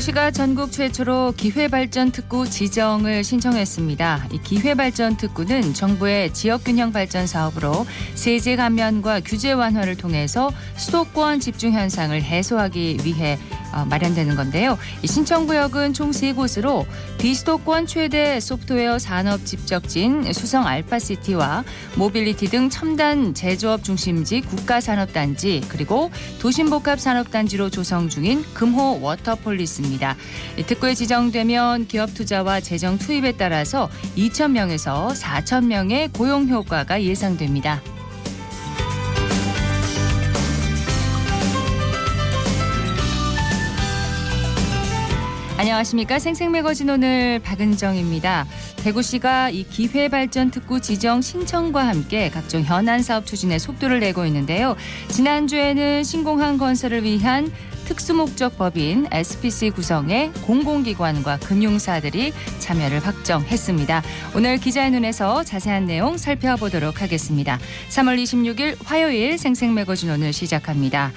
대구시가 전국 최초로 기회발전특구 지정을 신청했습니다. 이 기회발전특구는 정부의 지역균형 발전 사업으로 세제 감면과 규제 완화를 통해서 수도권 집중 현상을 해소하기 위해 마련되는 건데요. 이 신청구역은 총 3곳으로 비수도권 최대 소프트웨어 산업 집적지인 수성 알파시티와 모빌리티 등 첨단 제조업 중심지 국가산업단지 그리고 도심복합산업단지로 조성 중인 금호 워터폴리스입니다. 특구에 지정되면 기업 투자와 재정 투입에 따라서 2,000명에서 4,000명의 고용 효과가 예상됩니다. 안녕하십니까. 생생매거진 오늘 박은정입니다. 대구시가 이 기회발전특구 지정 신청과 함께 각종 현안 사업 추진에 속도를 내고 있는데요. 지난주에는 신공항 건설을 위한 특수목적 법인 SPC 구성에 공공기관과 금융사들이 참여를 확정했습니다. 오늘 기자의 눈에서 자세한 내용 살펴보도록 하겠습니다. 3월 26일 화요일 생생매거진 오늘 시작합니다.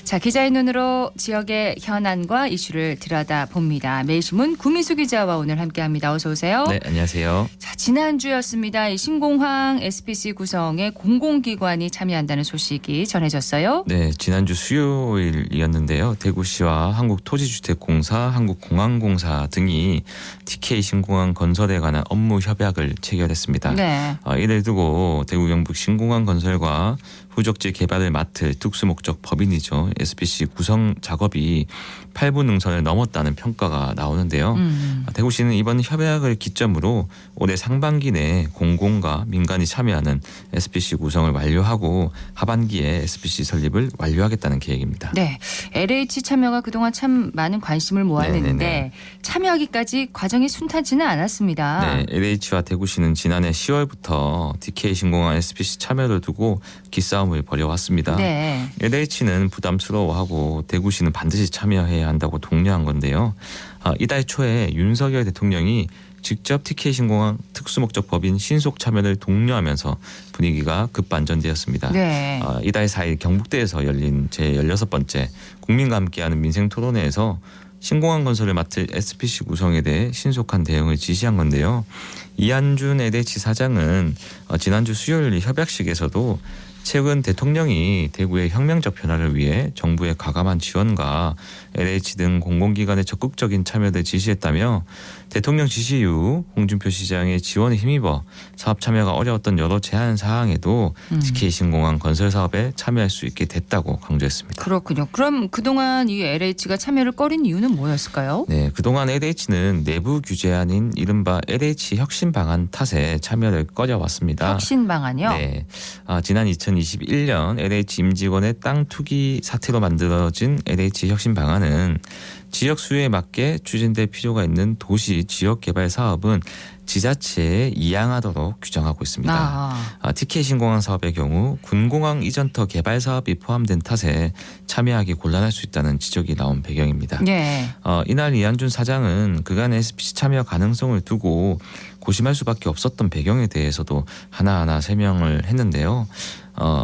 자, 기자의 눈으로 지역의 현안과 이슈를 들여다봅니다. 매일신문 구미수 기자와 오늘 함께합니다. 어서 오세요. 네, 안녕하세요. 자, 지난주였습니다. 이 신공항 SPC 구성에 공공기관이 참여한다는 소식이 전해졌어요. 네, 지난주 수요일이었는데요. 대구시와 한국토지주택공사, 한국공항공사 등이 TK 신공항 건설에 관한 업무 협약을 체결했습니다. 네. 이를 두고 대구 경북 신공항 건설과 후적지 개발을 맡을 특수목적 법인이죠. SPC 구성 작업이 8분 능선을 넘었다는 평가가 나오는데요. 대구시는 이번 협약을 기점으로 올해 상반기 내에 공공과 민간이 참여하는 SPC 구성을 완료하고 하반기에 SPC 설립을 완료하겠다는 계획입니다. 네, LH 참여가 그동안 참 많은 관심을 모았는데 네네네. 참여하기까지 과정이 순탄치는 않았습니다. 네, LH와 대구시는 지난해 10월부터 TK 신공항 SPC 참여를 두고 기싸움을 벌여왔습니다. 네. LH는 부담스러워하고 대구시는 반드시 참여해야 한다고 독려한 건데요. 이달 초에 윤석열 대통령이 직접 TK 신공항 특수목적 법인 신속 참여를 독려하면서 분위기가 급반전되었습니다. 네. 이달 4일 경북대에서 열린 제16번째 국민과 함께하는 민생토론회에서 신공항 건설을 맡을 SPC 구성에 대해 신속한 대응을 지시한 건데요. 이한준 LH 사장은 지난주 수요일 협약식에서도 최근 대통령이 대구의 혁명적 변화를 위해 정부의 과감한 지원과 LH 등 공공기관의 적극적인 참여를 지시했다며 대통령 지시 이후 홍준표 시장의 지원에 힘입어 사업 참여가 어려웠던 여러 제한 사항에도 TK 신공항 건설 사업에 참여할 수 있게 됐다고 강조했습니다. 그렇군요. 그럼 그동안 이 LH가 참여를 꺼린 이유는 뭐였을까요? 네, 그동안 LH는 내부 규제안인 이른바 LH 혁신 방안 탓에 참여를 꺼려왔습니다. 혁신 방안이요? 네, 지난 2021년 LH 임직원의 땅 투기 사태로 만들어진 LH 혁신 방안은 지역 수요에 맞게 추진될 필요가 있는 도시 지역 개발 사업은 지자체에 이양하도록 규정하고 있습니다. TK 신공항 사업의 경우 군공항 이전터 개발 사업이 포함된 탓에 참여하기 곤란할 수 있다는 지적이 나온 배경입니다. 네. 이날 이한준 사장은 그간 SPC 참여 가능성을 두고 고심할 수밖에 없었던 배경에 대해서도 하나하나 설명을 했는데요.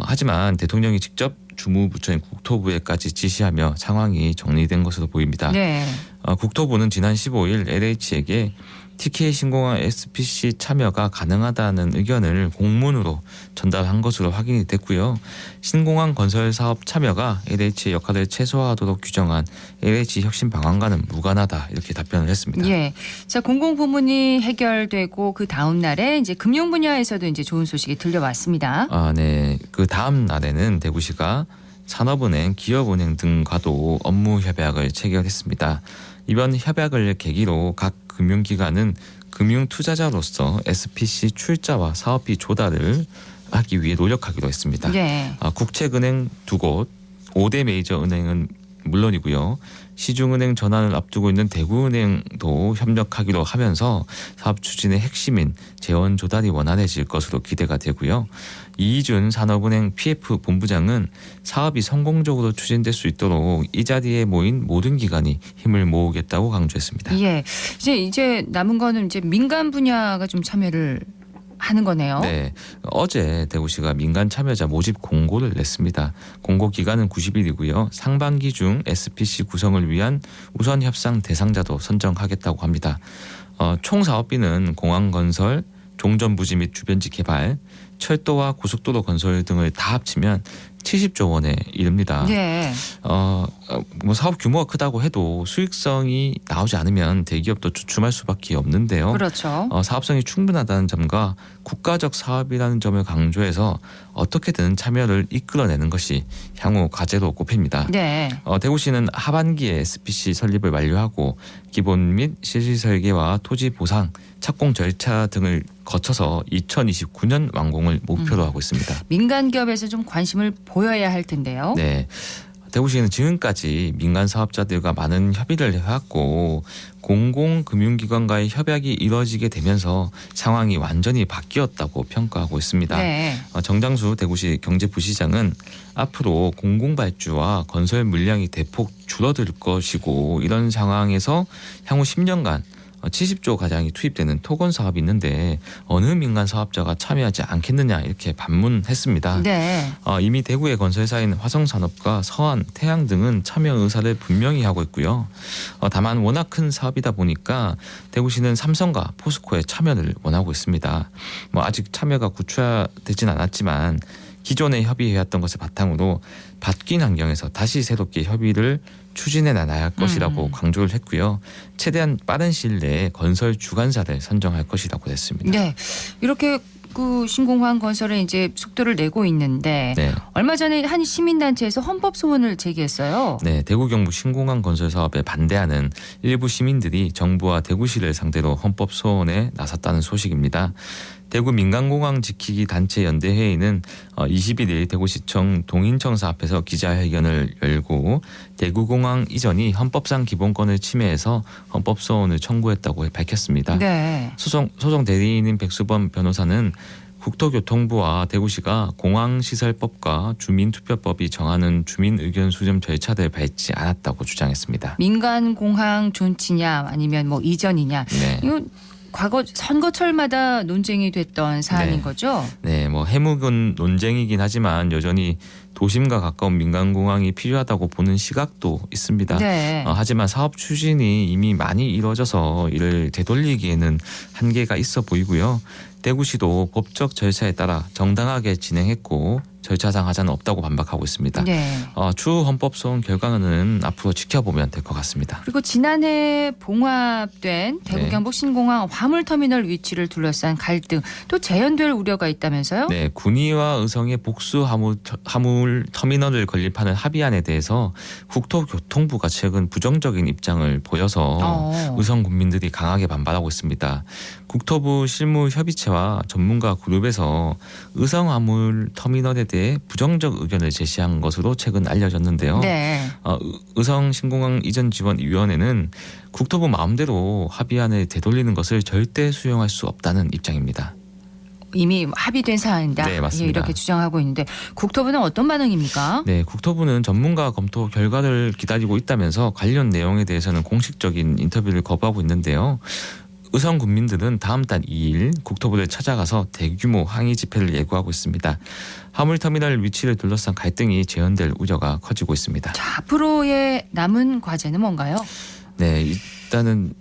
하지만 대통령이 직접 주무부처인 국토부에까지 지시하며 상황이 정리된 것으로 보입니다. 네. 국토부는 지난 15일 LH에게 TK 신공항 SPC 참여가 가능하다는 의견을 공문으로 전달한 것으로 확인이 됐고요. 신공항 건설 사업 참여가 LH의 역할을 최소화하도록 규정한 LH 혁신 방안과는 무관하다 이렇게 답변을 했습니다. 예. 자, 공공 부문이 해결되고 그 다음 날에 이제 금융 분야에서도 이제 좋은 소식이 들려왔습니다. 네. 그 다음 날에는 대구시가 산업은행, 기업은행 등과도 업무 협약을 체결했습니다. 이번 협약을 계기로 각 금융기관은 금융투자자로서 SPC 출자와 사업비 조달을 하기 위해 노력하기로 했습니다. 네. 국책은행 2곳, 5대 메이저 은행은 물론이고요. 시중은행 전환을 앞두고 있는 대구은행도 협력하기로 하면서 사업 추진의 핵심인 재원 조달이 원활해질 것으로 기대가 되고요. 이희준 산업은행 PF 본부장은 사업이 성공적으로 추진될 수 있도록 이 자리에 모인 모든 기관이 힘을 모으겠다고 강조했습니다. 예. 이제 남은 거는 이제 민간 분야가 좀 참여를 하는 거네요. 네, 어제 대구시가 민간 참여자 모집 공고를 냈습니다. 공고 기간은 90일이고요. 상반기 중 SPC 구성을 위한 우선 협상 대상자도 선정하겠다고 합니다. 총 사업비는 공항 건설, 종전 부지 및 주변지 개발, 철도와 고속도로 건설 등을 다 합치면 70조 원에 이릅니다. 네. 뭐 사업 규모가 크다고 해도 수익성이 나오지 않으면 대기업도 주춤할 수밖에 없는데요. 그렇죠. 사업성이 충분하다는 점과 국가적 사업이라는 점을 강조해서 어떻게든 참여를 이끌어내는 것이 향후 과제로 꼽힙니다. 네. 대구시는 하반기에 SPC 설립을 완료하고 기본 및 실시 설계와 토지 보상, 착공 절차 등을 거쳐서 2029년 완공을 목표로 하고 있습니다. 민간 기업에서 좀 관심을 보여야 할 텐데요. 네. 대구시는 지금까지 민간 사업자들과 많은 협의를 해왔고 공공금융기관과의 협약이 이뤄지게 되면서 상황이 완전히 바뀌었다고 평가하고 있습니다. 네. 정장수 대구시 경제부시장은 앞으로 공공발주와 건설 물량이 대폭 줄어들 것이고 이런 상황에서 향후 10년간 70조 가량이 투입되는 토건 사업이 있는데 어느 민간 사업자가 참여하지 않겠느냐 이렇게 반문했습니다. 네. 이미 대구의 건설사인 화성산업과 서한, 태양 등은 참여 의사를 분명히 하고 있고요. 다만 워낙 큰 사업이다 보니까 대구시는 삼성과 포스코의 참여를 원하고 있습니다. 아직 참여가 구체화되진 않았지만 기존에 협의해왔던 것을 바탕으로 바뀐 환경에서 다시 새롭게 협의를 추진해 나가야 할 것이라고 강조를 했고요. 최대한 빠른 시일 내에 건설 주관사를 선정할 것이라고 했습니다. 네. 이렇게 그 신공항 건설에 이제 속도를 내고 있는데 네. 얼마 전에 한 시민단체에서 헌법 소원을 제기했어요. 네, 대구 경북 신공항 건설 사업에 반대하는 일부 시민들이 정부와 대구시를 상대로 헌법 소원에 나섰다는 소식입니다. 대구 민간공항 지키기 단체 연대회의는 21일 대구시청 동인청사 앞에서 기자회견을 열고 대구공항 이전이 헌법상 기본권을 침해해서 헌법소원을 청구했다고 밝혔습니다. 네. 소송 대리인인 백수범 변호사는 국토교통부와 대구시가 공항시설법과 주민투표법이 정하는 주민의견 수렴 절차를 밟지 않았다고 주장했습니다. 민간 공항 존치냐 아니면 뭐 이전이냐. 네. 이거 과거 선거철마다 논쟁이 됐던 사안인 네. 거죠? 네, 해묵은 논쟁이긴 하지만 여전히 도심과 가까운 민간공항이 필요하다고 보는 시각도 있습니다. 네. 하지만 사업 추진이 이미 많이 이루어져서 이를 되돌리기에는 한계가 있어 보이고요. 대구시도 법적 절차에 따라 정당하게 진행했고 절차상 하자는 없다고 반박하고 있습니다. 네. 추후 헌법소원 결과는 앞으로 지켜보면 될 것 같습니다. 그리고 지난해 봉합된 대구 네. 경북 신공항 화물터미널 위치를 둘러싼 갈등 또 재현될 우려가 있다면서요? 네, 군위와 의성의 복수 화물 터미널을 건립하는 합의안에 대해서 국토교통부가 최근 부정적인 입장을 보여서 의성 군민들이 강하게 반발하고 있습니다. 국토부 실무협의체와 전문가 그룹에서 의성 화물 터미널에 대해 부정적 의견을 제시한 것으로 최근 알려졌는데요. 네. 의성 신공항 이전 지원 위원회는 국토부 마음대로 합의안을 되돌리는 것을 절대 수용할 수 없다는 입장입니다. 이미 합의된 사안이다. 네, 맞습니다. 이렇게 주장하고 있는데 국토부는 어떤 반응입니까? 네, 국토부는 전문가 검토 결과를 기다리고 있다면서 관련 내용에 대해서는 공식적인 인터뷰를 거부하고 있는데요. 의성 군민들은 다음 달 2일 국토부를 찾아가서 대규모 항의 집회를 예고하고 있습니다. 화물터미널 위치를 둘러싼 갈등이 재현될 우려가 커지고 있습니다. 자, 앞으로의 남은 과제는 뭔가요? 네, 일단은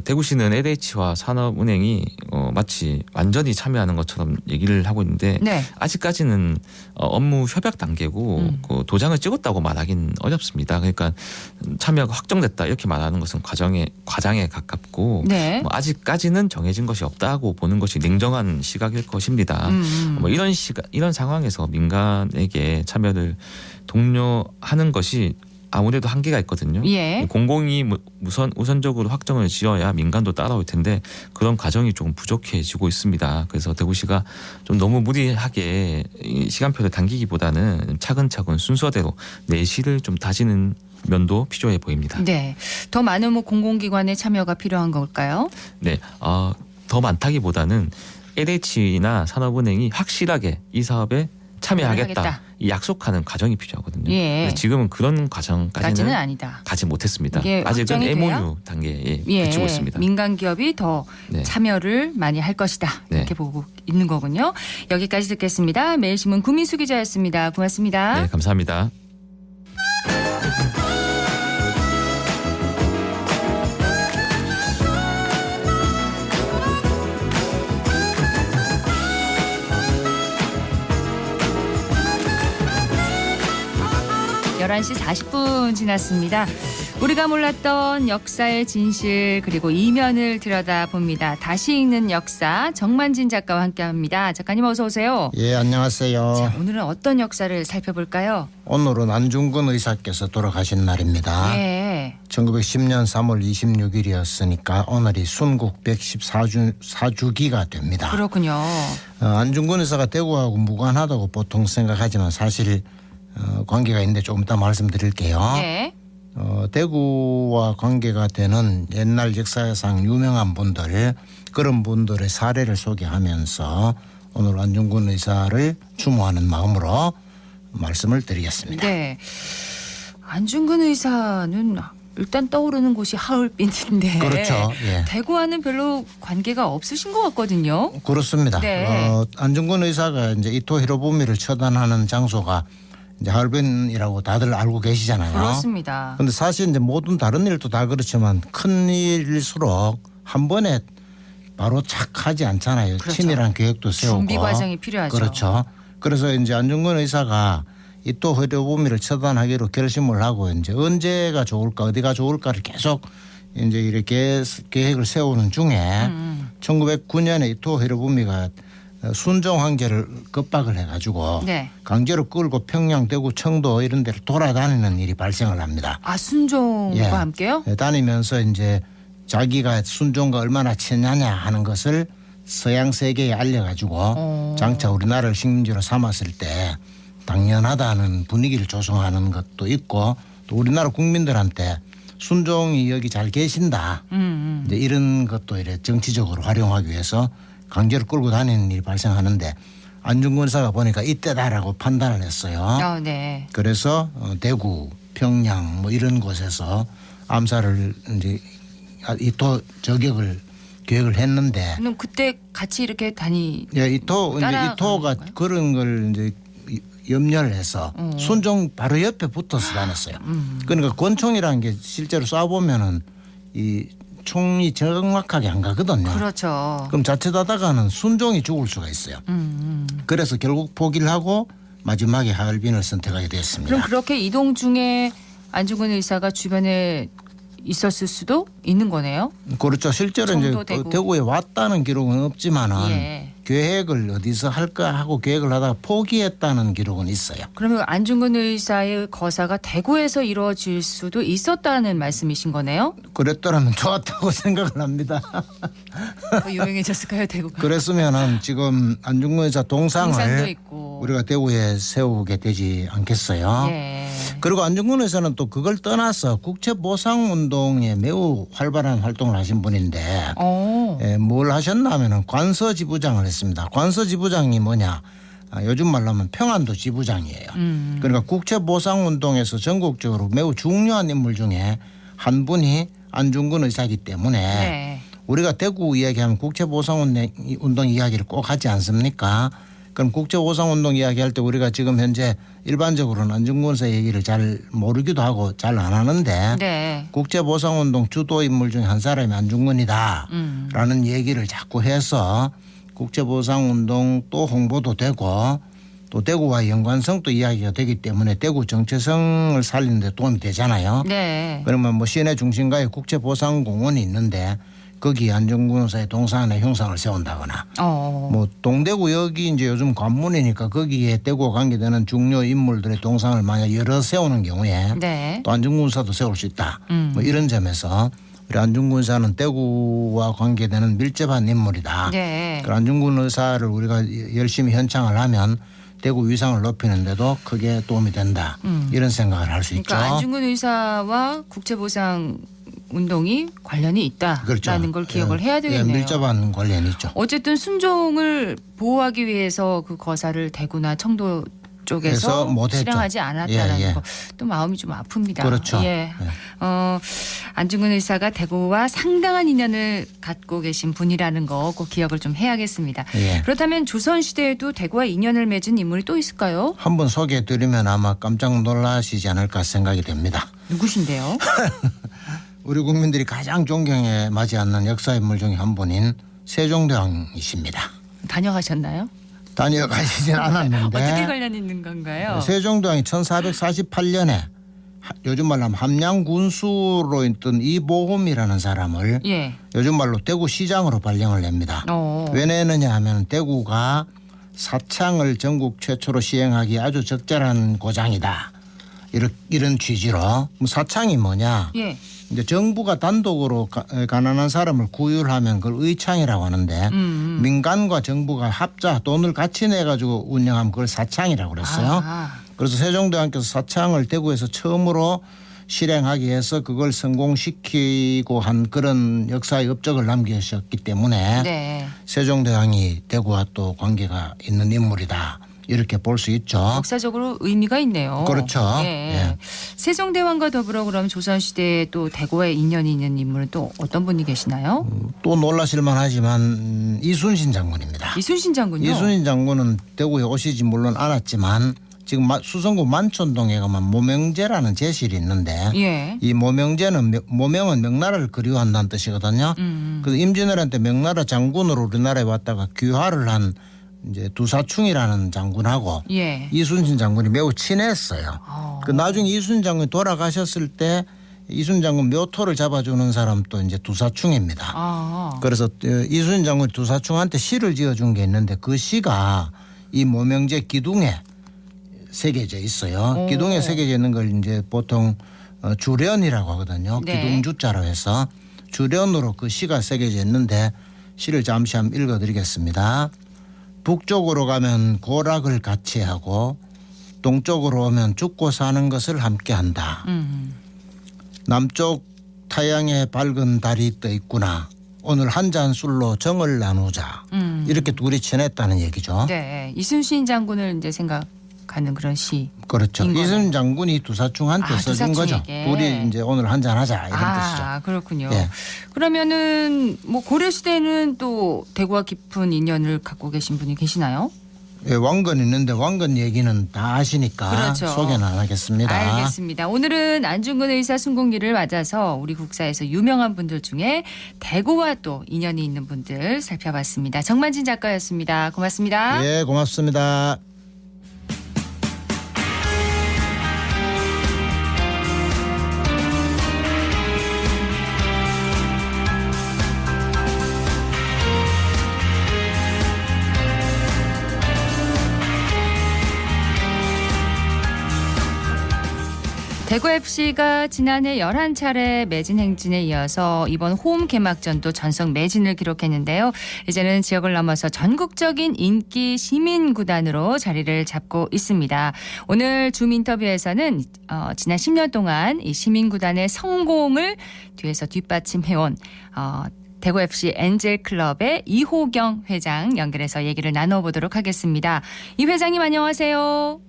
대구시는 LH와 산업은행이 마치 완전히 참여하는 것처럼 얘기를 하고 있는데 네. 아직까지는 업무 협약 단계고 그 도장을 찍었다고 말하기는 어렵습니다. 그러니까 참여가 확정됐다 이렇게 말하는 것은 과장에 가깝고 네. 아직까지는 정해진 것이 없다고 보는 것이 냉정한 시각일 것입니다. 이런 상황에서 민간에게 참여를 독려하는 것이 아무래도 한계가 있거든요. 예. 공공이 우선적으로 확정을 지어야 민간도 따라올 텐데 그런 과정이 조금 부족해지고 있습니다. 그래서 대구시가 좀 너무 무리하게 시간표를 당기기보다는 차근차근 순서대로 내실을 좀 다지는 면도 필요해 보입니다. 네. 더 많은 공공기관의 참여가 필요한 걸까요? 네. 더 많다기보다는 LH나 산업은행이 확실하게 이 사업에 참여하겠다 하겠다. 이 약속하는 과정이 필요하거든요. 예. 근데 지금은 그런 과정까지는 까지는 아니다. 가지 못했습니다. 이게 아직은 확정이 돼야? MOU 단계에 예, 그치고 있습니다. 민간 기업이 더 네. 참여를 많이 할 것이다. 이렇게 네. 보고 있는 거군요. 여기까지 듣겠습니다. 매일신문 구민수 기자였습니다. 고맙습니다. 네, 감사합니다. 열한 시 40분 지났습니다. 우리가 몰랐던 역사의 진실 그리고 이면을 들여다봅니다. 다시 읽는 역사 정만진 작가와 함께합니다. 작가님 어서 오세요. 예, 안녕하세요. 자, 오늘은 어떤 역사를 살펴볼까요? 오늘은 안중근 의사께서 돌아가신 날입니다. 예. 1910년 3월 26일이었으니까 오늘이 순국 114주기가 됩니다. 그렇군요. 안중근 의사가 대구하고 무관하다고 보통 생각하지만 사실 관계가 있는데 조금 이따 말씀드릴게요. 예. 대구와 관계가 되는 옛날 역사상 유명한 분들 그런 분들의 사례를 소개하면서 오늘 안중근 의사를 추모하는 마음으로 말씀을 드리겠습니다. 네. 안중근 의사는 일단 떠오르는 곳이 하얼빈인데 그렇죠. 예. 대구와는 별로 관계가 없으신 것 같거든요. 그렇습니다. 네. 안중근 의사가 이제 이토 히로부미를 처단하는 장소가 이제 하얼빈이라고 다들 알고 계시잖아요. 그렇습니다. 근데 사실 이제 모든 다른 일도 다 그렇지만 큰 일일수록 한 번에 바로 착 하지 않잖아요. 그렇죠. 친밀한 계획도 세우고. 준비 과정이 필요하죠. 그렇죠. 그래서 이제 안중근 의사가 이토 히로부미를 처단하기로 결심을 하고 이제 언제가 좋을까 어디가 좋을까를 계속 이제 이렇게 계획을 세우는 중에 1909년에 이토 히로부미가 순종 황제를 겁박을 해가지고 네. 강제로 끌고 평양, 대구, 청도 이런 데를 돌아다니는 일이 발생을 합니다. 아 순종과 예. 함께요? 다니면서 이제 자기가 순종과 얼마나 친하냐 하는 것을 서양 세계에 알려가지고 장차 우리나라를 식민지로 삼았을 때 당연하다는 분위기를 조성하는 것도 있고 또 우리나라 국민들한테 순종이 여기 잘 계신다. 이제 이런 것도 이래 정치적으로 활용하기 위해서 강제로 끌고 다니는 일이 발생하는데 안중근 의사가 보니까 이때다라고 판단을 했어요. 네. 그래서 대구, 평양 뭐 이런 곳에서 암살을 이제 이토 저격을 계획을 했는데 그럼 그때 같이 이렇게 예, 이토가 건가요? 그런 걸 이제 염려를 해서 순종 바로 옆에 붙어서 다녔어요. 그러니까 권총이라는 게 실제로 쏴보면은 이 총이 정확하게 안 가거든요. 그렇죠. 그럼 자칫하다가는 순종이 죽을 수가 있어요. 그래서 결국 포기를 하고 마지막에 하얼빈을 선택하게 됐습니다. 그럼 그렇게 이동 중에 안중근 의사가 주변에 있었을 수도 있는 거네요. 그렇죠. 실제로 이제 청도, 대구. 대구에 왔다는 기록은 없지만은 예. 계획을 어디서 할까 하고 계획을 하다가 포기했다는 기록은 있어요. 그러면 안중근 의사의 거사가 대구에서 이루어질 수도 있었다는 말씀이신 거네요. 그랬더라면 좋았다고 생각을 합니다. 더 유명해졌을까요, 대구가? 그랬으면은 지금 안중근 의사 동상도 동상을 있고. 우리가 대구에 세우게 되지 않겠어요. 예. 그리고 안중근 의사는 또 그걸 떠나서 국채보상운동에 매우 활발한 활동을 하신 분인데 뭘 하셨나 하면은 관서지부장을 했습니다. 관서지부장이 뭐냐. 요즘 말로 하면 평안도 지부장이에요. 그러니까 국채보상운동에서 전국적으로 매우 중요한 인물 중에 한 분이 안중근 의사이기 때문에 네. 우리가 대구 이야기하면 국채보상운동 이야기를 꼭 하지 않습니까? 그럼 국제보상운동 이야기할 때 우리가 지금 현재 일반적으로는 안중근 의사 얘기를 잘 모르기도 하고 잘 안 하는데 네. 국제보상운동 주도 인물 중에 한 사람이 안중근이다 라는 얘기를 자꾸 해서 국제보상운동 또 홍보도 되고 또 대구와 연관성도 이야기가 되기 때문에 대구 정체성을 살리는 데 도움이 되잖아요. 네. 그러면 뭐 시내 중심가에 국제보상공원이 있는데 거기 안중근 의사의 동상에 흉상을 세운다거나 뭐 동대구 여기 이제 요즘 관문이니까 거기에 대구와 관계되는 중요 인물들의 동상을 만약 여러 세우는 경우에 네. 또 안중근 의사도 세울 수 있다. 뭐 이런 점에서 우리 안중근 의사는 대구와 관계되는 밀접한 인물이다. 네. 그 안중근 의사를 우리가 열심히 현창을 하면 대구 위상을 높이는 데도 크게 도움이 된다. 이런 생각을 할 수 그러니까 있죠. 안중근 의사와 국제보상 운동이 관련이 있다라는 그렇죠. 걸 기억을 해야 예, 되겠네요. 밀접한 관련이 있죠. 어쨌든 순종을 보호하기 위해서 그 거사를 대구나 청도 쪽에서 못했죠. 실행하지 않았다라는 예, 예. 거 또 마음이 좀 아픕니다. 그렇죠. 예. 안중근 의사가 대구와 상당한 인연을 갖고 계신 분이라는 거 꼭 기억을 좀 해야겠습니다. 예. 그렇다면 조선시대에도 대구와 인연을 맺은 인물이 또 있을까요? 한번 소개해드리면 아마 깜짝 놀라시지 않을까 생각이 됩니다. 누구신데요? 우리 국민들이 가장 존경에 맞지 않는 역사 인물 중에 한 분인 세종대왕이십니다. 다녀가셨나요? 다녀가시진 않았는데 어떻게 관련 있는 건가요? 세종대왕이 1448년에 요즘 말로 하면 함양 군수로 있던 이보험이라는 사람을 예. 요즘 말로 대구시장으로 발령을 냅니다. 왜 내느냐 하면 대구가 사창을 전국 최초로 시행하기 아주 적절한 고장이다. 이런 취지로 사창이 뭐냐. 예. 이제 정부가 단독으로 가난한 사람을 구휼하면 그걸 의창이라고 하는데 민간과 정부가 합자 돈을 같이 내가지고 운영하면 그걸 사창이라고 그랬어요. 그래서 세종대왕께서 사창을 대구에서 처음으로 실행하기 위해서 그걸 성공시키고 한 그런 역사의 업적을 남기셨기 때문에 네. 세종대왕이 대구와 또 관계가 있는 인물이다. 이렇게 볼 수 있죠. 역사적으로 의미가 있네요. 그렇죠. 예. 예. 세종대왕과 더불어 그럼 조선시대에 또 대구에 인연이 있는 인물은 또 어떤 분이 계시나요? 또 놀라실 만하지만 이순신 장군입니다. 이순신 장군요. 이순신 장군은 대구에 오시지 물론 않았지만 지금 수성구 만촌동에 가면 모명제라는 제실이 있는데 예. 이 모명제는 모명은 명나라를 그리워한다는 뜻이거든요. 그래서 임진왜란 때 명나라 장군으로 우리나라에 왔다가 귀화를 한 이제 두사충이라는 장군하고 예. 이순신 장군이 매우 친했어요. 그 나중에 이순신 장군이 돌아가셨을 때 이순신 장군 묘토를 잡아주는 사람도 이제 두사충입니다. 그래서 이순신 장군이 두사충한테 시를 지어준 게 있는데 그 시가 이 모명제 기둥에 새겨져 있어요. 기둥에 새겨져 있는 걸 이제 보통 주련이라고 하거든요. 네. 기둥주자로 해서 주련으로 그 시가 새겨져 있는데 시를 잠시 한번 읽어드리겠습니다. 북쪽으로 가면 고락을 같이 하고 동쪽으로 오면 죽고 사는 것을 함께 한다. 남쪽 타양에 밝은 달이 떠 있구나. 오늘 한 잔 술로 정을 나누자. 이렇게 둘이 친했다는 얘기죠. 네. 이순신 장군을 이제 생각하는 그런 시. 그렇죠. 인거는. 이순신 장군이 두사충한테 써준 거죠. 두사충에게. 둘이 이제 오늘 한 잔 하자 이런 뜻이죠. 그렇군요. 예. 그러면은 뭐 고려 시대는 또 대구와 깊은 인연을 갖고 계신 분이 계시나요? 예, 왕건 있는데 왕건 얘기는 다 아시니까 그렇죠. 소개는 안 하겠습니다. 알겠습니다. 오늘은 안중근 의사 순공기를 맞아서 우리 국사에서 유명한 분들 중에 대구와 또 인연이 있는 분들 살펴봤습니다. 정만진 작가였습니다. 고맙습니다. 예, 고맙습니다. 대구FC가 지난해 11차례 매진 행진에 이어서 이번 홈 개막전도 전성 매진을 기록했는데요. 이제는 지역을 넘어서 전국적인 인기 시민구단으로 자리를 잡고 있습니다. 오늘 줌 인터뷰에서는 지난 10년 동안 이 시민구단의 성공을 뒤에서 뒷받침해온 대구FC 엔젤클럽의 이호경 회장 연결해서 얘기를 나눠보도록 하겠습니다. 이 회장님 안녕하세요.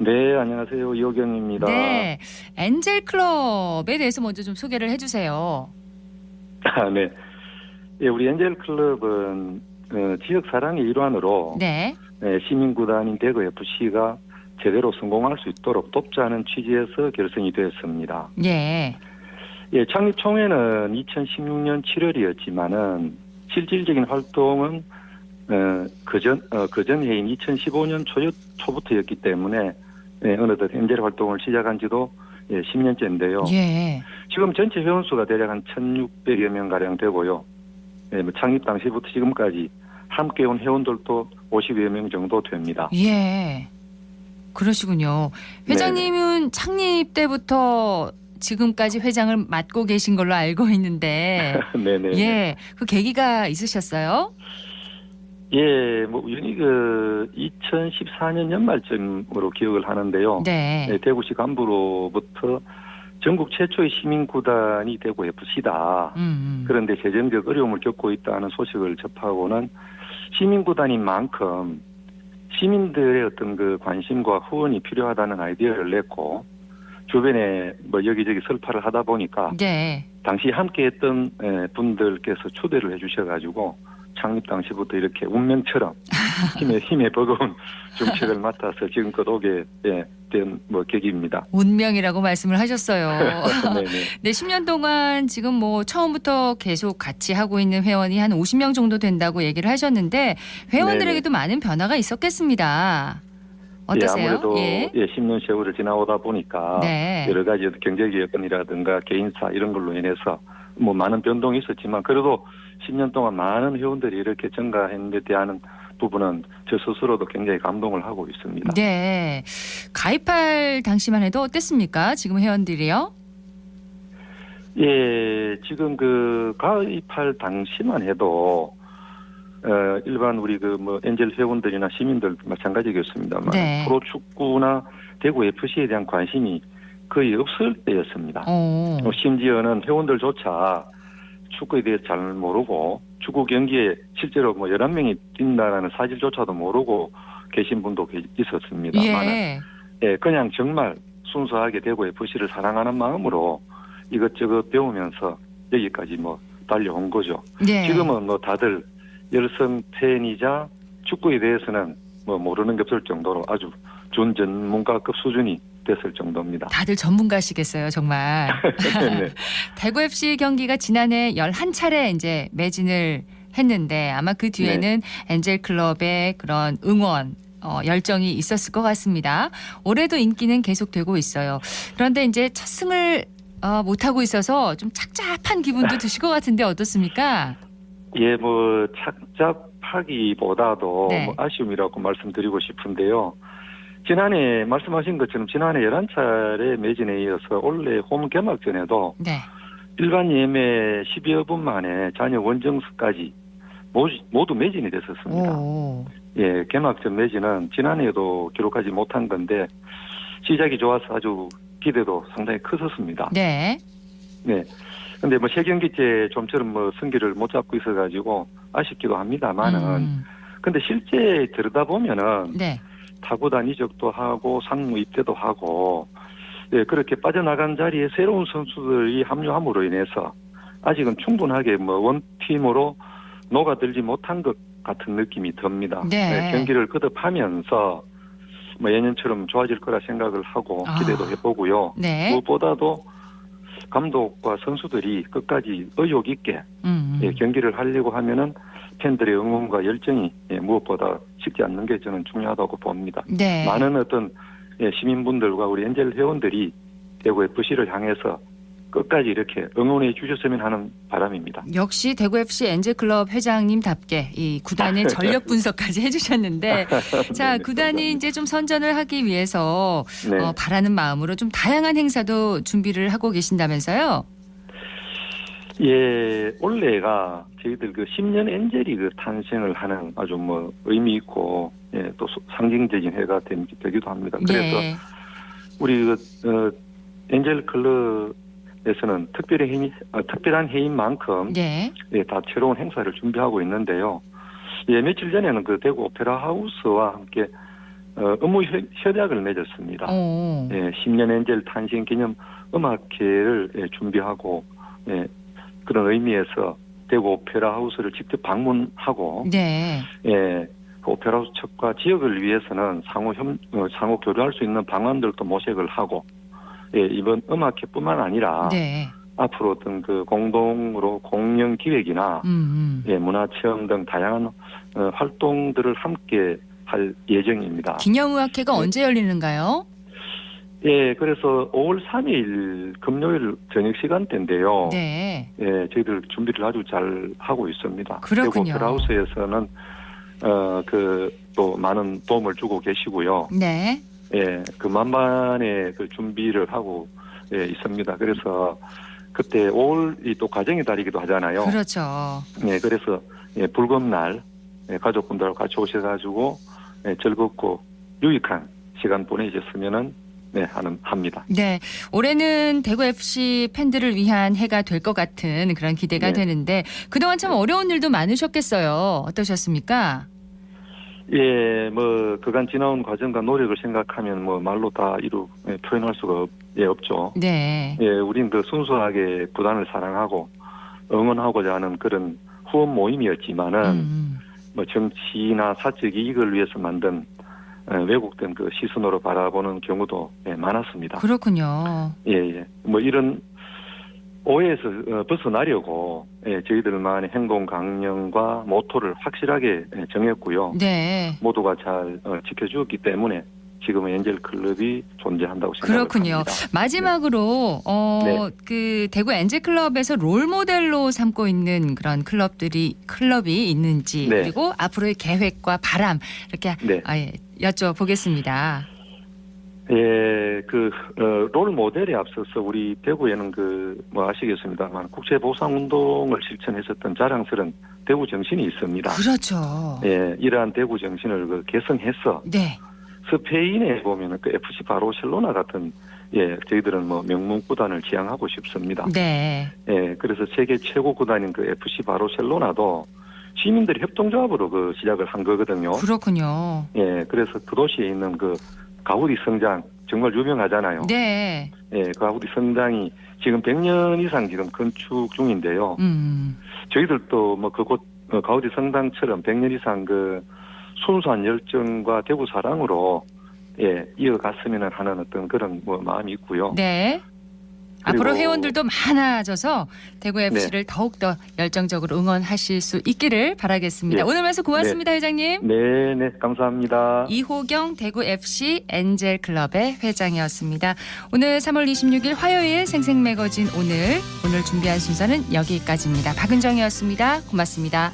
네, 안녕하세요. 이호경입니다. 네, 엔젤클럽에 대해서 먼저 좀 소개를 해주세요. 네. 예, 우리 엔젤클럽은 지역 사랑의 일환으로 네. 시민구단인 대구FC가 제대로 성공할 수 있도록 돕자는 취지에서 결성이 되었습니다. 예. 예, 창립 총회는 2016년 7월이었지만은 실질적인 활동은 그전 해인 2015년 초부터였기 때문에 어느덧 엔젤 활동을 시작한 지도 10년째인데요. 예. 지금 전체 회원수가 대략 한 1,600여 명가량 되고요. 창립 당시부터 지금까지 함께 온 회원들도 50여 명 정도 됩니다. 예. 그러시군요. 회장님은 네. 창립 때부터 지금까지 회장을 맡고 계신 걸로 알고 있는데. 네네. 예. 그 계기가 있으셨어요? 예, 뭐 우연히 2014년 연말쯤으로 기억을 하는데요. 네. 대구시 간부로부터 전국 최초의 시민구단이 되고 FC다. 그런데 재정적 어려움을 겪고 있다는 소식을 접하고는 시민구단인 만큼 시민들의 어떤 그 관심과 후원이 필요하다는 아이디어를 냈고 주변에 뭐 여기저기 설파를 하다 보니까 네. 당시 함께했던 분들께서 초대를 해주셔가지고 창립 당시부터 이렇게 운명처럼 힘에 버거운 정책을 맡아서 지금껏 오게 된 뭐 계기입니다. 운명이라고 말씀을 하셨어요. 네네. 네, 10년 동안 지금 뭐 처음부터 계속 같이 하고 있는 회원이 한 50명 정도 된다고 얘기를 하셨는데 회원들에게도 많은 변화가 있었겠습니다. 어떠세요? 예, 아무래도 10년 세월을 지나오다 보니까 네. 여러 가지 경제적 여건이라든가 개인사 이런 걸로 인해서 뭐 많은 변동이 있었지만 그래도 10년 동안 많은 회원들이 이렇게 증가했는 데 대한 부분은 저 스스로도 굉장히 감동을 하고 있습니다. 네. 가입할 당시만 해도 어땠습니까? 지금 회원들이요? 예, 지금 그 가입할 당시만 해도 일반 우리 그 뭐 엔젤 회원들이나 시민들 마찬가지겠습니다만 네. 프로축구나 대구 FC에 대한 관심이 거의 없을 때였습니다. 심지어는 회원들조차 축구에 대해 잘 모르고 축구 경기에 실제로 뭐 11명이 뛴다는 사실조차도 모르고 계신 분도 있었습니다만 예, 그냥 정말 순수하게 대구 FC를 사랑하는 마음으로 이것저것 배우면서 여기까지 뭐 달려온 거죠. 네. 지금은 뭐 다들 열성 팬이자 축구에 대해서는 뭐 모르는 게 없을 정도로 아주 준전문가급 수준이 됐을 정도입니다. 다들 전문가시겠어요, 정말. 네. 대구 FC 경기가 지난해 11차례 이제 매진을 했는데 아마 그 뒤에는 엔젤 클럽의 그런 응원 열정이 있었을 것 같습니다. 올해도 인기는 계속되고 있어요. 그런데 이제 첫 승을 못하고 있어서 좀 착잡한 기분도 드실 것 같은데 어떻습니까? 예, 뭐 착잡하기보다도 네. 뭐 아쉬움이라고 말씀드리고 싶은데요. 지난해 말씀하신 것처럼 지난해 11차례 매진에 이어서 올해 홈 개막전에도 네. 일반 예매 10여 분 만에 잔여 원정수까지 모두 매진이 됐었습니다. 오. 예, 개막전 매진은 지난해에도 기록하지 못한 건데 시작이 좋아서 아주 기대도 상당히 컸었습니다. 네. 네. 근데 뭐 세 경기째 좀처럼 뭐 승기를 못 잡고 있어가지고 아쉽기도 합니다만은 근데 실제 들여다보면은 네. 타구단 이적도 하고 상무 입대도 하고 예, 그렇게 빠져나간 자리에 새로운 선수들이 합류함으로 인해서 아직은 충분하게 뭐 원팀으로 녹아들지 못한 것 같은 느낌이 듭니다. 네. 예, 경기를 거듭하면서 뭐 예년처럼 좋아질 거라 생각을 하고 기대도 해보고요. 네. 무엇보다도 감독과 선수들이 끝까지 의욕 있게 예, 경기를 하려고 하면은 팬들의 응원과 열정이 무엇보다 식지 않는 게 저는 중요하다고 봅니다. 네. 많은 어떤 시민분들과 우리 엔젤 회원들이 대구 FC를 향해서 끝까지 이렇게 응원해 주셨으면 하는 바람입니다. 역시 대구 FC 엔젤클럽 회장님답게 이 구단의 전력 분석까지 해주셨는데 자 네, 구단이 감사합니다. 이제 좀 선전을 하기 위해서 네. 바라는 마음으로 좀 다양한 행사도 준비를 하고 계신다면서요? 예, 올해가 저희들 그 10년 엔젤이 그 탄생을 하는 아주 뭐 의미 있고 예, 또 상징적인 해가 되기도 합니다. 그래서 네. 우리 엔젤 클럽에서는 특별한 해인 만큼 네. 예, 다채로운 행사를 준비하고 있는데요. 예, 며칠 전에는 그 대구 오페라 하우스와 함께 업무 협약을 맺었습니다. 오. 예, 10년 엔젤 탄생 기념 음악회를 준비하고 예, 그런 의미에서 대구 오페라 하우스를 직접 방문하고 네. 예, 오페라 하우스 측과 지역을 위해서는 상호 교류할 수 있는 방안들도 모색을 하고 예, 이번 음악회뿐만 아니라 네. 앞으로 어떤 그 공동으로 공연 기획이나 예, 문화체험 등 다양한 활동들을 함께 할 예정입니다. 기념의학회가 언제 열리는가요? 예, 그래서 5월 3일 금요일 저녁 시간대인데요. 네. 예, 저희들 준비를 아주 잘 하고 있습니다. 그렇군요. 대구 오페라하우스에서는 또 많은 도움을 주고 계시고요. 네. 예, 그 만반의 그 준비를 하고 예, 있습니다. 그래서 그때 5월이 또 가정의 달이기도 하잖아요. 그렇죠. 예, 그래서 예, 붉은 날 예, 가족분들하고 같이 오셔가지고 예, 즐겁고 유익한 시간 보내셨으면은 합니다. 네, 올해는 대구 FC 팬들을 위한 해가 될 것 같은 그런 기대가 네. 되는데 그동안 참 어려운 일도 많으셨겠어요. 어떠셨습니까? 예, 뭐 그간 지나온 과정과 노력을 생각하면 뭐 말로 다 표현할 수가 없죠. 네. 예, 우린 그 순수하게 구단을 사랑하고 응원하고자 하는 그런 후원 모임이었지만은 뭐 정치나 사적 이익을 위해서 만든 왜곡된 그 시선으로 바라보는 경우도 많았습니다. 그렇군요. 예. 뭐 이런 오해에서 벗어나려고 저희들만의 행동 강령과 모토를 확실하게 정했고요. 네. 모두가 잘 지켜주었기 때문에 지금은 엔젤 클럽이 존재한다고 그렇군요. 생각합니다. 마지막으로 네. 그 대구 엔젤 클럽에서 롤 모델로 삼고 있는 그런 클럽이 있는지 네. 그리고 앞으로의 계획과 바람 이렇게 네. 여쭤보겠습니다. 예, 롤 모델에 앞서서 우리 대구에는 아시겠습니다만 국제보상운동을 실천했었던 자랑스러운 대구 정신이 있습니다. 그렇죠. 예, 이러한 대구 정신을 개성해서 네. 스페인에 보면은 FC 바르셀로나 같은 저희들은 명문 구단을 지향하고 싶습니다. 네. 예, 그래서 세계 최고 구단인 FC 바르셀로나도 시민들이 협동조합으로 시작을 한 거거든요. 그렇군요. 예, 그래서 그 도시에 있는 가우디 성당 정말 유명하잖아요. 네. 예, 가우디 성당이 지금 100년 이상 지금 건축 중인데요. 저희들도 그곳 가우디 성당처럼 100년 이상 순수한 열정과 대구 사랑으로 이어갔으면 하는 어떤 그런 마음이 있고요. 네. 앞으로 회원들도 많아져서 대구 FC를 더욱더 열정적으로 응원하실 수 있기를 바라겠습니다. 예. 오늘 말씀 고맙습니다, 회장님. 네, 감사합니다. 이호경 대구 FC 엔젤 클럽의 회장이었습니다. 오늘 3월 26일 화요일 생생매거진 오늘 준비한 순서는 여기까지입니다. 박은정이었습니다. 고맙습니다.